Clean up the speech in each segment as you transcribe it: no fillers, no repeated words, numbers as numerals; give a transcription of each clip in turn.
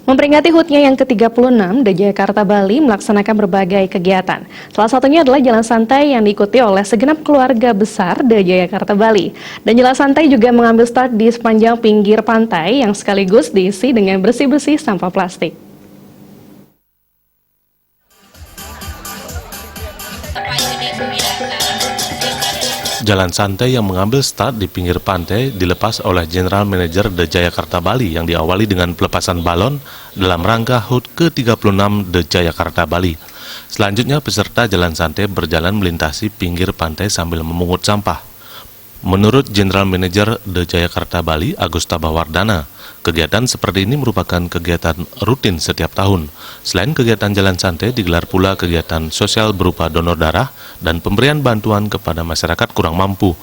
Memperingati HUT-nya yang ke-36, The Jakarta Bali melaksanakan berbagai kegiatan. Salah satunya adalah jalan santai yang diikuti oleh segenap keluarga besar The Jakarta Bali. Dan jalan santai juga mengambil start di sepanjang pinggir pantai yang sekaligus diisi dengan bersih-bersih sampah plastik. Jalan santai yang mengambil start di pinggir pantai dilepas oleh General Manager The Jakarta Bali yang diawali dengan pelepasan balon dalam rangka HUT ke-36 The Jakarta Bali. Selanjutnya peserta jalan santai berjalan melintasi pinggir pantai sambil memungut sampah. Menurut General Manager The Jakarta Bali, Agus Tabawardana, kegiatan seperti ini merupakan kegiatan rutin setiap tahun. Selain kegiatan jalan santai, digelar pula kegiatan sosial berupa donor darah dan pemberian bantuan kepada masyarakat kurang mampu.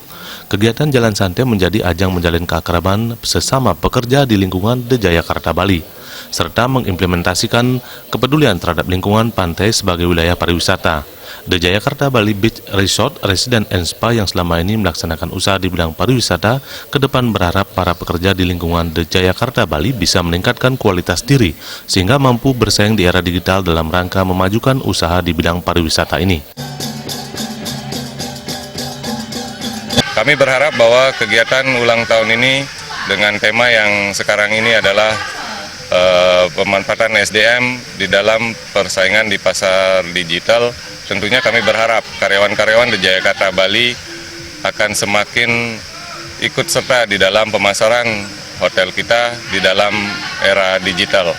Kegiatan jalan santai menjadi ajang menjalin keakraban sesama pekerja di lingkungan The Jakarta Bali, serta mengimplementasikan kepedulian terhadap lingkungan pantai sebagai wilayah pariwisata. The Jakarta Bali Beach Resort, Residence and Spa yang selama ini melaksanakan usaha di bidang pariwisata, ke depan berharap para pekerja di lingkungan The Jakarta Bali bisa meningkatkan kualitas diri, sehingga mampu bersaing di era digital dalam rangka memajukan usaha di bidang pariwisata ini. Kami berharap bahwa kegiatan ulang tahun ini dengan tema yang sekarang ini adalah pemanfaatan SDM di dalam persaingan di pasar digital. Tentunya kami berharap karyawan-karyawan di Jakarta Bali akan semakin ikut serta di dalam pemasaran hotel kita di dalam era digital.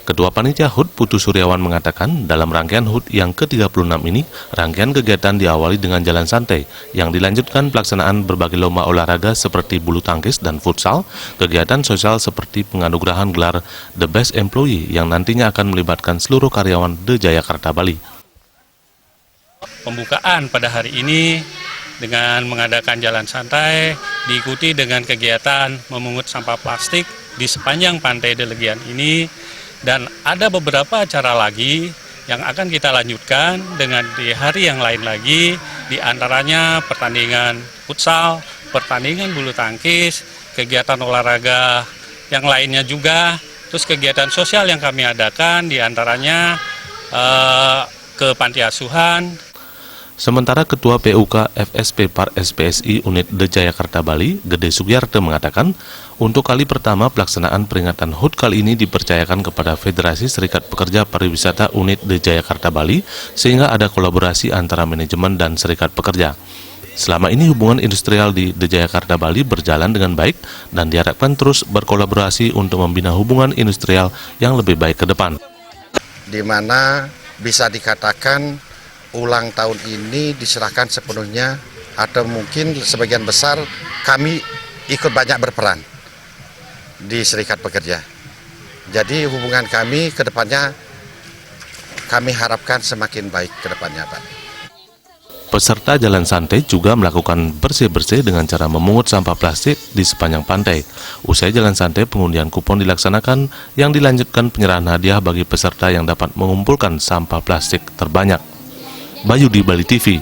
Ketua Panitia HUT Putu Suryawan mengatakan dalam rangkaian HUT yang ke-36 ini, rangkaian kegiatan diawali dengan jalan santai yang dilanjutkan pelaksanaan berbagai lomba olahraga seperti bulu tangkis dan futsal, kegiatan sosial seperti penganugerahan gelar The Best Employee yang nantinya akan melibatkan seluruh karyawan The Jakarta Bali. Pembukaan pada hari ini dengan mengadakan jalan santai diikuti dengan kegiatan memungut sampah plastik di sepanjang pantai The Legian ini. Dan ada beberapa acara lagi yang akan kita lanjutkan dengan di hari yang lain lagi, di antaranya pertandingan futsal, pertandingan bulu tangkis, kegiatan olahraga yang lainnya juga, terus kegiatan sosial yang kami adakan di antaranya ke panti asuhan. Sementara Ketua PUK FSP Par SPSI Unit The Jakarta Bali, Gede Sugiyarte mengatakan, untuk kali pertama pelaksanaan peringatan HUT kali ini dipercayakan kepada Federasi Serikat Pekerja Pariwisata Unit The Jakarta Bali, sehingga ada kolaborasi antara manajemen dan serikat pekerja. Selama ini hubungan industrial di The Jakarta Bali berjalan dengan baik dan diharapkan terus berkolaborasi untuk membina hubungan industrial yang lebih baik ke depan. Di mana bisa dikatakan ulang tahun ini diserahkan sepenuhnya atau mungkin sebagian besar kami ikut banyak berperan di serikat pekerja. Jadi hubungan kami ke depannya kami harapkan semakin baik ke depannya, Pak. Peserta jalan santai juga melakukan bersih-bersih dengan cara memungut sampah plastik di sepanjang pantai. Usai jalan santai, pengundian kupon dilaksanakan yang dilanjutkan penyerahan hadiah bagi peserta yang dapat mengumpulkan sampah plastik terbanyak. Bayu di Bali TV.